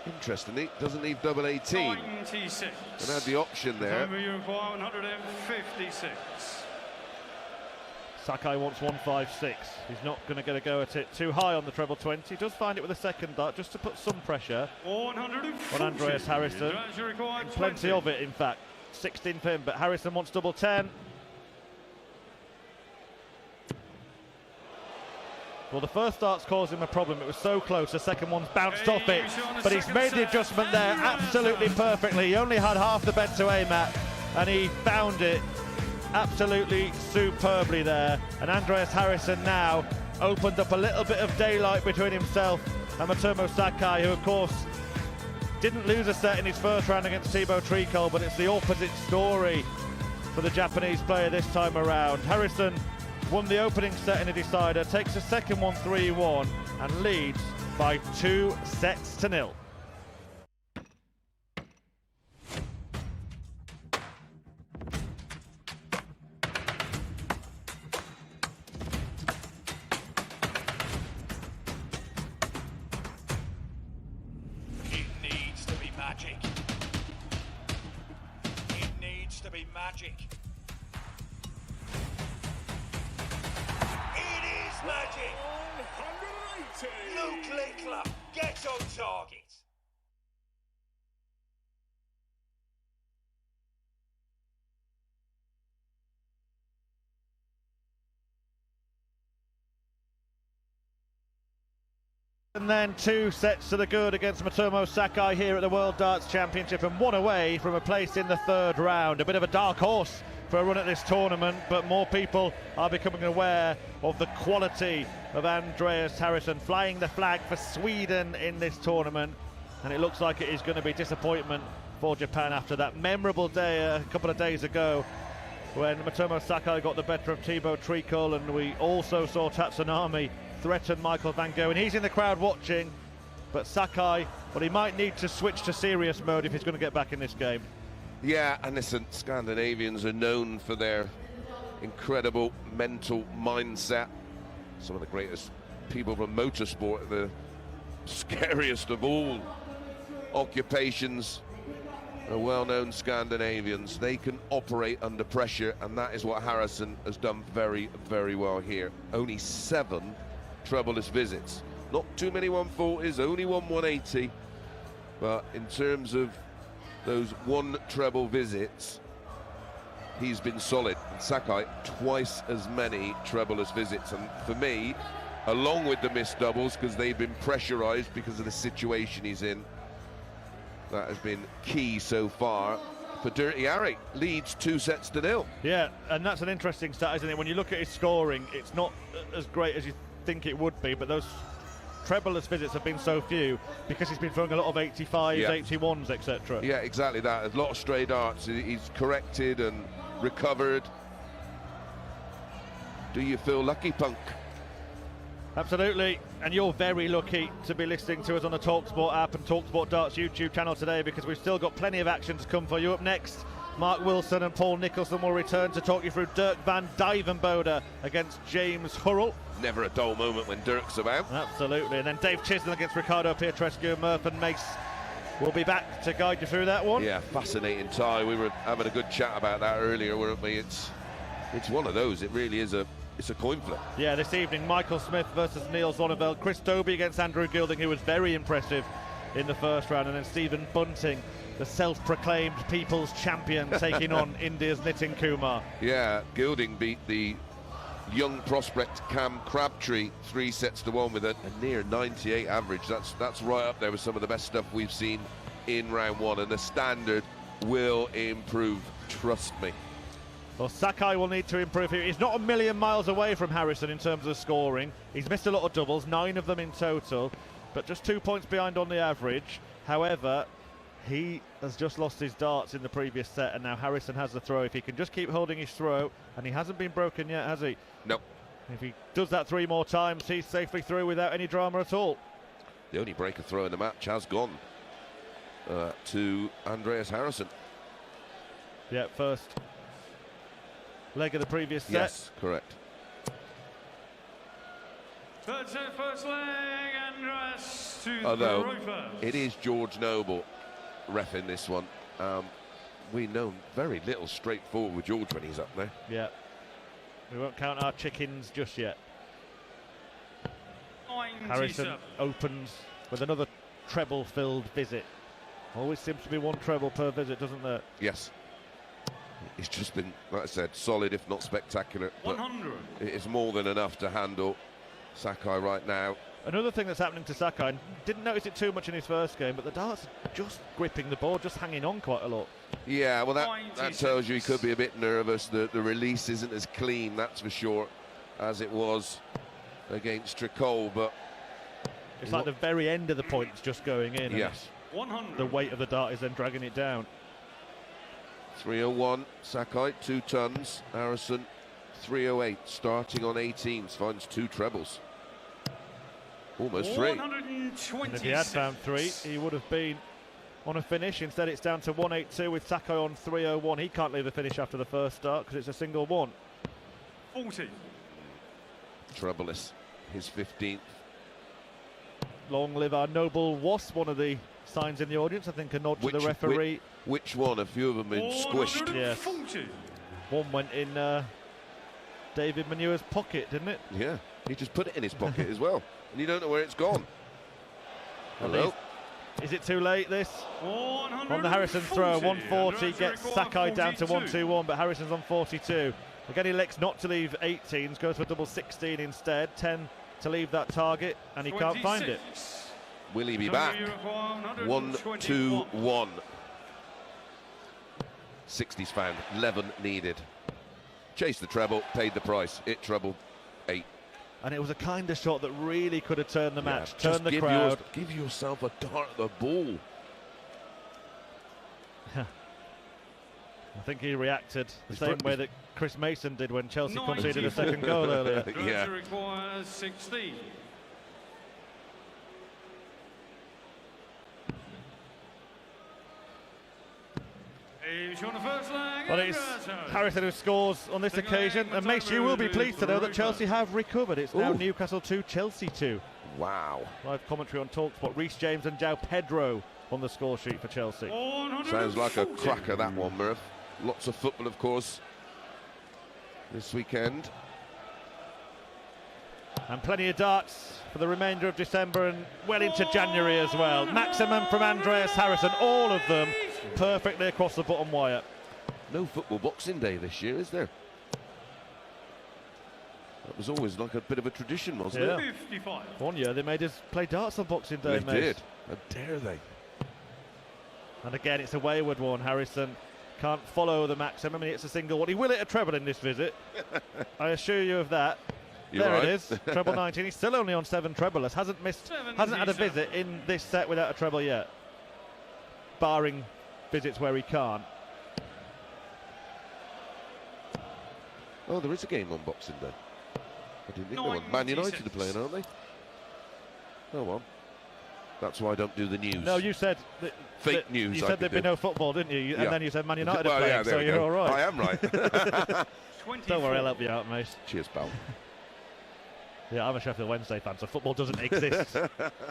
Speaker 2: Interestingly, doesn't leave double 18.
Speaker 5: 96.
Speaker 2: And had the option there.
Speaker 5: 156.
Speaker 1: Sakai wants 156. He's not going to get a go at it too high on the treble 20. He does find it with a second dart just to put some pressure on Andreas Harrysson. Plenty of it, in fact. 16 pin, but Harrysson wants double 10. Well, the first start's caused him a problem. It was so close. The second one's bounced off it. But he's made the adjustment there absolutely perfectly. He only had half the bed to aim at, and he found it absolutely superbly there. And Andreas Harrysson now opened up a little bit of daylight between himself and Motomu Sakai, who, of course, didn't lose a set in his first round against Thibaut Tricol, but it's the opposite story for the Japanese player this time around. Harrysson won the opening set in a decider, takes the second one 3-1 and leads by 2-0.
Speaker 6: It needs to be magic. It needs to be magic. It is magic. 180. Luke Lickler, get on target.
Speaker 1: And then 2 sets to the good against Motomu Sakai here at the World Darts Championship, and 1 away from a place in the 3rd round. A bit of a dark horse for a run at this tournament, but more people are becoming aware of the quality of Andreas Harrysson, flying the flag for Sweden in this tournament, and it looks like it is going to be disappointment for Japan after that memorable day a couple of days ago when Motomu Sakai got the better of Thibaut Tricol, and we also saw Tatsunami threaten Michael van Gogh, and he's in the crowd watching. But Sakai, well, he might need to switch to serious mode if he's going to get back in this game.
Speaker 2: Yeah, and listen, Scandinavians are known for their incredible mental mindset. Some of the greatest people from motorsport, the scariest of all occupations, are well-known Scandinavians. They can operate under pressure, and that is what Harrysson has done very, very well here. Only 7 trebleless visits. Not too many 140s, only 180. But in terms of those 1 treble visits, he's been solid. And Sakai, twice as many trebleless visits. And for me, along with the missed doubles, because they've been pressurized because of the situation he's in, that has been key so far for Dirty Harry. Leads 2-0.
Speaker 1: Yeah, and that's an interesting stat, isn't it? When you look at his scoring, it's not as great as you think it would be, but those trebleless visits have been so few because he's been throwing a lot of 85s,
Speaker 2: Yeah.
Speaker 1: 81s, etc.
Speaker 2: Yeah, exactly that. A lot of stray darts. He's corrected and recovered. Do you feel lucky, Punk?
Speaker 1: Absolutely, and you're very lucky to be listening to us on the talkSPORT app and talkSPORT Darts YouTube channel today, because we've still got plenty of action to come for you. Up next, Mark Wilson and Paul Nicholson will return to talk you through Dirk van Dijvenbode against James Hurrell.
Speaker 2: Never a dull moment when Dirk's about.
Speaker 1: Absolutely, and then Dave Chisholm against Ricardo Pietrascu. Murph and Mace will be back to guide you through that one.
Speaker 2: Yeah, fascinating tie. We were having a good chat about that earlier, weren't we? It's one of those. It really is it's a coin flip.
Speaker 1: Yeah, this evening, Michael Smith versus Neil Zonneveld. Chris Dobie against Andrew Gilding, who was very impressive in the first round. And then Stephen Bunting, the self-proclaimed people's champion, taking on India's Nitin Kumar.
Speaker 2: Yeah, Gilding beat the young prospect Cam Crabtree 3-1 with a near 98 average. That's right up there with some of the best stuff we've seen in round 1. And the standard will improve, trust me.
Speaker 1: Well, Sakai will need to improve here. He's not a million miles away from Harrysson in terms of scoring. He's missed a lot of doubles, 9 of them in total, but just 2 points behind on the average. However, he has just lost his darts in the previous set, and now Harrysson has the throw. If he can just keep holding his throw, and he hasn't been broken yet, has he?
Speaker 2: No.
Speaker 1: If he does that 3 more times, he's safely through without any drama at all.
Speaker 2: The only breaker throw in the match has gone to Andreas Harrysson.
Speaker 1: Yeah, first leg of the previous set.
Speaker 2: Yes, correct.
Speaker 5: That's it, first leg, Andreas to
Speaker 2: Although
Speaker 5: throw first.
Speaker 2: it is George Noble reffing this one. We know very little straightforward with George when he's up there.
Speaker 1: Yeah. We won't count our chickens just yet.
Speaker 5: 97.
Speaker 1: Harrysson opens with another treble-filled visit. Always seems to be 1 treble per visit, doesn't there?
Speaker 2: Yes. It's just been, like I said, solid if not spectacular. But
Speaker 5: 100.
Speaker 2: it is more than enough to handle Sakai right now.
Speaker 1: Another thing that's happening to Sakai, and didn't notice it too much in his first game, but the darts are just gripping the board, just hanging on quite a lot.
Speaker 2: Yeah, well, that tells you he could be a bit nervous. The release isn't as clean, that's for sure, as it was against Tricol, but
Speaker 1: it's like the very end of the points just going in.
Speaker 2: Yes.
Speaker 1: And the weight of the dart is then dragging it down.
Speaker 2: 301, Sakai, 2 tons. Harrysson, 308, starting on 18s, finds 2 trebles. Almost 3.
Speaker 1: And if he had found 3, he would have been on a finish. Instead, it's down to 182 with Sakai on 301. He can't leave the finish after the first start because it's a single one.
Speaker 5: 40.
Speaker 2: Trebleless, his 15th.
Speaker 1: Long live our noble wasp, one of the signs in the audience. I think a nod to the referee.
Speaker 2: Which one? A few of them been squished.
Speaker 1: Yes. One went in David Manua's pocket, didn't it?
Speaker 2: Yeah, he just put it in his pocket as well. And you don't know where it's gone. Hello?
Speaker 1: Is it too late, this? On the Harrysson throw, 140 gets Sakai down to 121, but Harrisson's on 42. Again, he elects not to leave 18s, goes for double 16 instead. 10 to leave that target, and he can't find it.
Speaker 2: Will he be back? 1, 2, 1. 60s found, 11 needed. Chased the treble, paid the price. It trebled 8.
Speaker 1: And it was a kind of shot that really could have turned the match, turned the
Speaker 2: give
Speaker 1: crowd.
Speaker 2: Give yourself a dart at the ball.
Speaker 1: I think he reacted the same way that Chris Mason did when Chelsea conceded a second goal earlier.
Speaker 2: Yeah.
Speaker 5: Requires 16.
Speaker 1: But it's Harrysson who scores on this occasion, and Mace, you will be pleased to know that Chelsea have recovered. It's now Newcastle 2, Chelsea 2.
Speaker 2: Wow.
Speaker 1: Live commentary on talkSPORT. Reece James and João Pedro on the score sheet for Chelsea.
Speaker 2: Sounds like a cracker, that one, Murph. Lots of football, of course, this weekend.
Speaker 1: And plenty of darts for the remainder of December and well into January as well. Maximum from Andreas Harrysson, all of them perfectly across the bottom wire.
Speaker 2: No football Boxing Day this year, is there? That was always like a bit of a tradition, wasn't it?
Speaker 5: 55.
Speaker 1: One year they made us play darts on Boxing Day,
Speaker 2: They
Speaker 1: mate.
Speaker 2: did. How dare they?
Speaker 1: And again, it's a wayward one. Harrysson can't follow the maximum, and it's a single one. He will hit a treble in this visit. I assure you of that.
Speaker 2: You're
Speaker 1: there
Speaker 2: right.
Speaker 1: it is, treble 19. He's still only on 7 trebleless. Hasn't had a visit in this set without a treble yet, barring visits where he can't.
Speaker 2: Oh, there is a game on Boxing Day. I didn't think there was. Man United are playing, aren't they? Oh well. That's why I don't do the news.
Speaker 1: No, you said
Speaker 2: fake news.
Speaker 1: You said there'd be no football, didn't you?
Speaker 2: Yeah.
Speaker 1: And then you said Man United
Speaker 2: well,
Speaker 1: are playing,
Speaker 2: yeah,
Speaker 1: so you're all right.
Speaker 2: I am right.
Speaker 1: Don't worry, I'll help you out, mate.
Speaker 2: Cheers, pal.
Speaker 1: Yeah, I'm a Sheffield Wednesday fan, so football doesn't exist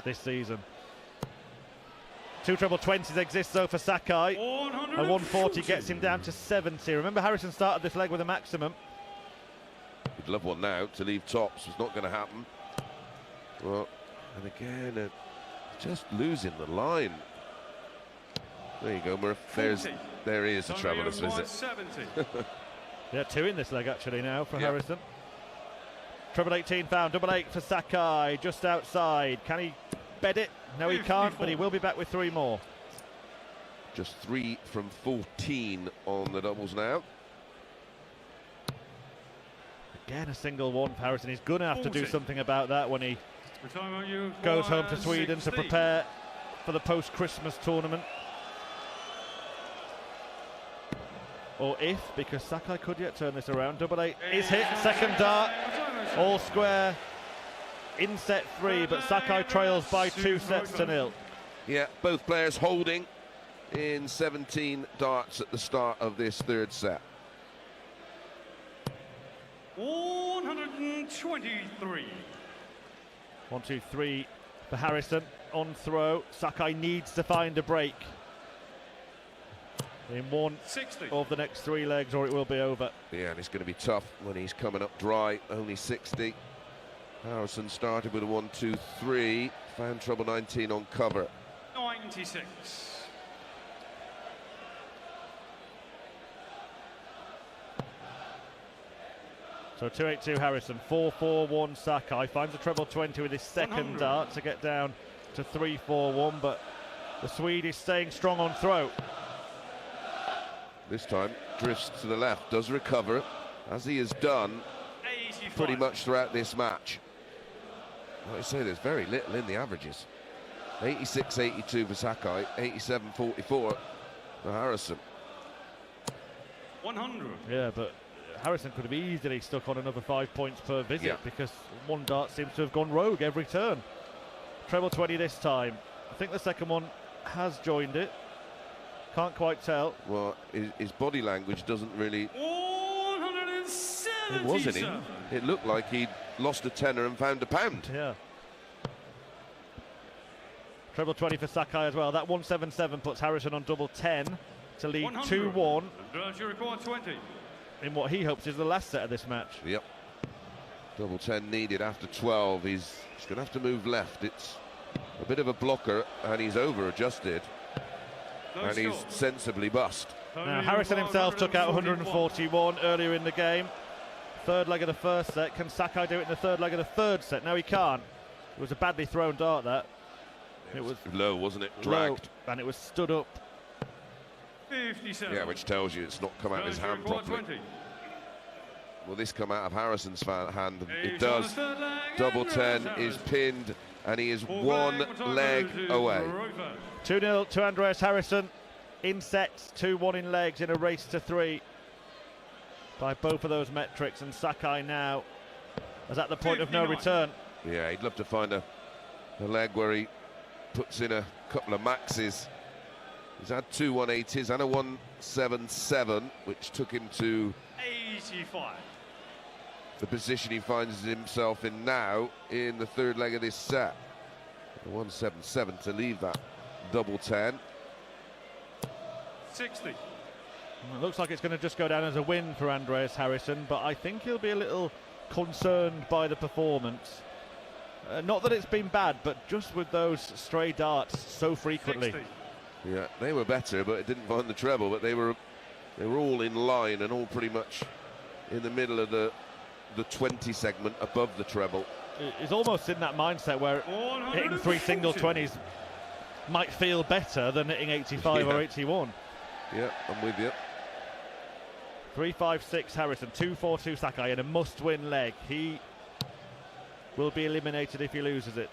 Speaker 1: this season. 2 treble 20s exist though for Sakai. A 140 gets him down to 70. Remember, Harrysson started this leg with a maximum.
Speaker 2: Would love one now to leave tops. It's not going to happen. Well, and again, just losing the line. There you go, Murph. There he is, a trebleless visit.
Speaker 1: Yeah, 2 in this leg actually now for Harrysson. Treble 18 found, double 8 for Sakai, just outside. Can he bed it? No, he can't, but he will be back with 3 more.
Speaker 2: Just 3 from 14 on the doubles now.
Speaker 1: Again, a single one for Harrysson. He's going to have to do something about that when he goes home to Sweden to prepare for the post-Christmas tournament. Or if, because Sakai could yet turn this around. Double 8 is hit, second dart, all square in set 3, but Sakai trails by 2 sets to 0.
Speaker 2: Yeah, both players holding in 17 darts at the start of this third set.
Speaker 5: 123.
Speaker 1: 1, 2, 3 for Harrysson on throw. Sakai needs to find a break in one
Speaker 5: 60.
Speaker 1: of the next 3 legs, or it will be over.
Speaker 2: Yeah, and it's going to be tough when he's coming up dry. Only 60. Harrysson started with a 1, 2, 3. Found treble 19 on cover.
Speaker 5: 96.
Speaker 1: So 282 Harrysson, 441 Sakai, finds a treble 20 with his second dart to get down to 341, but the Swede is staying strong on throw.
Speaker 2: This time drifts to the left, does recover, as he has done
Speaker 5: 85.
Speaker 2: pretty much throughout this match. Like I say, there's very little in the averages. 86-82 for Sakai, 87-44 for Harrysson.
Speaker 5: 100.
Speaker 1: Yeah, but Harrysson could have easily stuck on another 5 points per visit because one dart seems to have gone rogue every turn. Treble 20 this time. I think the second one has joined it. Can't quite tell.
Speaker 2: Well, his body language doesn't really...
Speaker 5: 170.
Speaker 2: It wasn't him. It looked like he'd lost a tenner and found a pound.
Speaker 1: Yeah. Treble 20 for Sakai as well. That 177 puts Harrysson on double 10 to lead 2-1
Speaker 5: Andreas, you record 20.
Speaker 1: in what he hopes is the last set of this match.
Speaker 2: Yep. Double 10 needed after 12. He's going to have to move left. It's a bit of a blocker, and he's over-adjusted. And he's sensibly bust.
Speaker 1: Now, Harrysson himself took out 141 earlier in the game. Third leg of the first set. Can Sakai do it in the third leg of the third set? No, he can't. It was a badly thrown dart, that.
Speaker 2: It was low, wasn't it? Dragged.
Speaker 1: Low, and it was stood up.
Speaker 5: 57.
Speaker 2: Yeah, which tells you it's not come out of his hand properly.
Speaker 5: 20.
Speaker 2: Will this come out of Harrison's hand? It does. Double 10 is pinned, and he is one leg away.
Speaker 1: 2-0 to Andreas Harrysson in sets, 2-1 in legs in a race to 3 by both of those metrics, and Sakai now is at the point of no return.
Speaker 2: Yeah, he'd love to find a leg where he puts in a couple of maxes. He's had 2 180s and a 177, which took him to
Speaker 5: 85.
Speaker 2: the position he finds himself in now in the third leg of this set. A 177 to leave that double 10.
Speaker 5: 60.
Speaker 1: It looks like it's going to just go down as a win for Andreas Harrysson, but I think he'll be a little concerned by the performance. Not that it's been bad, but just with those stray darts so frequently.
Speaker 5: 60.
Speaker 2: Yeah, they were better, but it didn't find the treble. But they were all in line and all pretty much in the middle of the 20 segment above the treble.
Speaker 1: He's almost in that mindset where hitting 3 single 20s might feel better than hitting 85 or 81.
Speaker 2: Yeah, I'm with you.
Speaker 1: 3-5-6 Harrysson, 2-4-2 Sakai in a must-win leg. He will be eliminated if he loses it.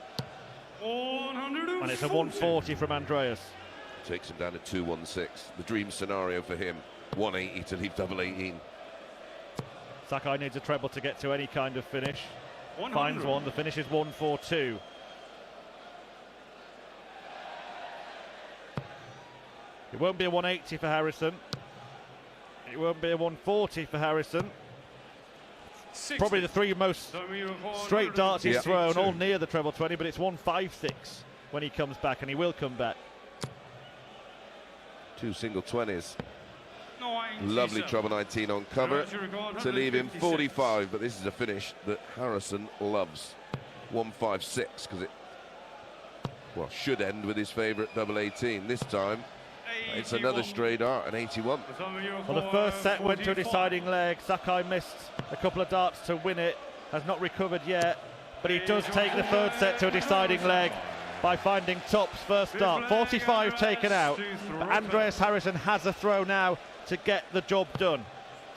Speaker 5: 140.
Speaker 1: And it's a 140 from Andreas.
Speaker 2: Takes him down to 216. The dream scenario for him. 180 to leave double 18.
Speaker 1: Sakai needs a treble to get to any kind of finish.
Speaker 5: 100.
Speaker 1: Finds one. The finish is 142. It won't be a 180 for Harrysson. It won't be a 140 for Harrysson.
Speaker 5: 60.
Speaker 1: Probably the 3 most straight darts he's thrown, all near the treble 20, but it's 156 when he comes back, and he will come back.
Speaker 2: 2 single 20s.
Speaker 5: 97.
Speaker 2: Lovely treble 19 on cover to leave him 45, but this is a finish that Harrysson loves. 156, because it should end with his favourite double 18. This time it's another stray dart, an 81.
Speaker 1: Well, the first set went to a deciding leg. Sakai missed a couple of darts to win it, has not recovered yet, but he does take the third set to a deciding leg by finding Top's first dart. 45 taken out, but Andreas Harrysson has a throw now to get the job done.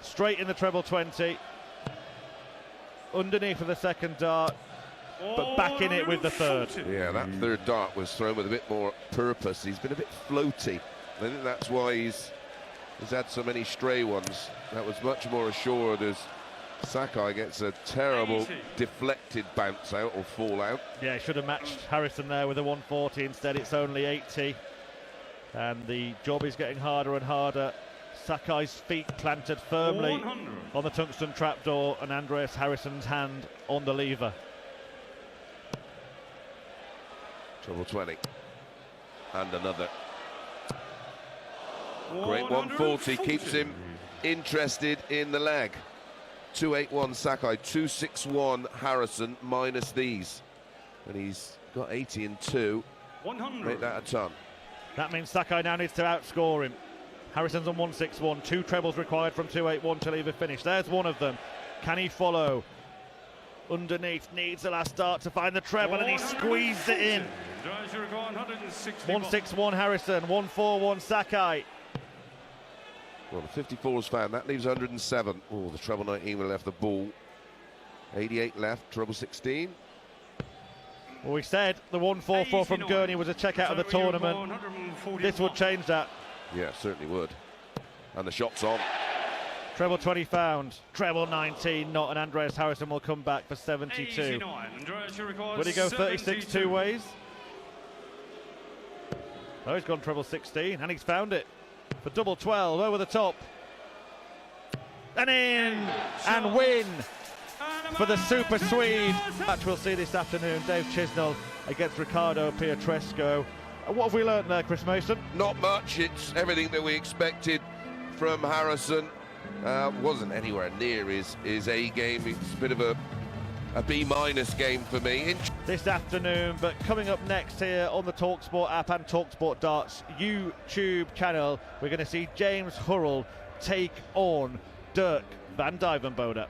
Speaker 1: Straight in the treble 20, underneath for the second dart, but back in it with the third.
Speaker 2: Yeah, that third dart was thrown with a bit more purpose. He's been a bit floaty. I think that's why he's had so many stray ones. That was much more assured as Sakai gets a terrible deflected bounce out or fall out.
Speaker 1: Yeah, he should have matched Harrysson there with a 140. Instead, it's only 80. And the job is getting harder and harder. Sakai's feet planted firmly
Speaker 5: 100.
Speaker 1: on the tungsten trapdoor, and Andreas Harrisson's hand on the lever.
Speaker 2: Treble 20. And another. Great 140, keeps him interested in the leg. 281 Sakai, 261 Harrysson minus these. And he's got 80 and 2.
Speaker 5: 100.
Speaker 2: Make that a ton.
Speaker 1: That means Sakai now needs to outscore him. Harrisson's on 161, 2 trebles required from 281 to leave a finish. There's one of them. Can he follow? Underneath, needs the last start to find the treble, and he squeezed it in. 161 Harrysson, 141 Sakai.
Speaker 2: Well, the 54's found, that leaves 107. Oh, the treble 19 will have the ball. 88 left, treble 16.
Speaker 1: Well, we said the 144 from Gurney was a check out of the tournament. This would change that.
Speaker 2: Yeah, certainly would. And the shot's on.
Speaker 1: Treble 20 found, treble 19 not, and Andreas Harrysson will come back for 72. Will he go 36 two ways? Oh, he's gone treble 16, and he's found it for double 12 over the top. And in, and win for the Super Swede. Match we'll see this afternoon, Dave Chisnell against Riccardo Pietrasco. What have we learnt there, Chris Mason?
Speaker 2: Not much, it's everything that we expected from Harrysson. Wasn't anywhere near his A game. It's a bit of a B- game for me.
Speaker 1: This afternoon, but coming up next here on the talkSPORT app and talkSPORT Darts YouTube channel, we're going to see James Hurrell take on Dirk van Dijvenbode.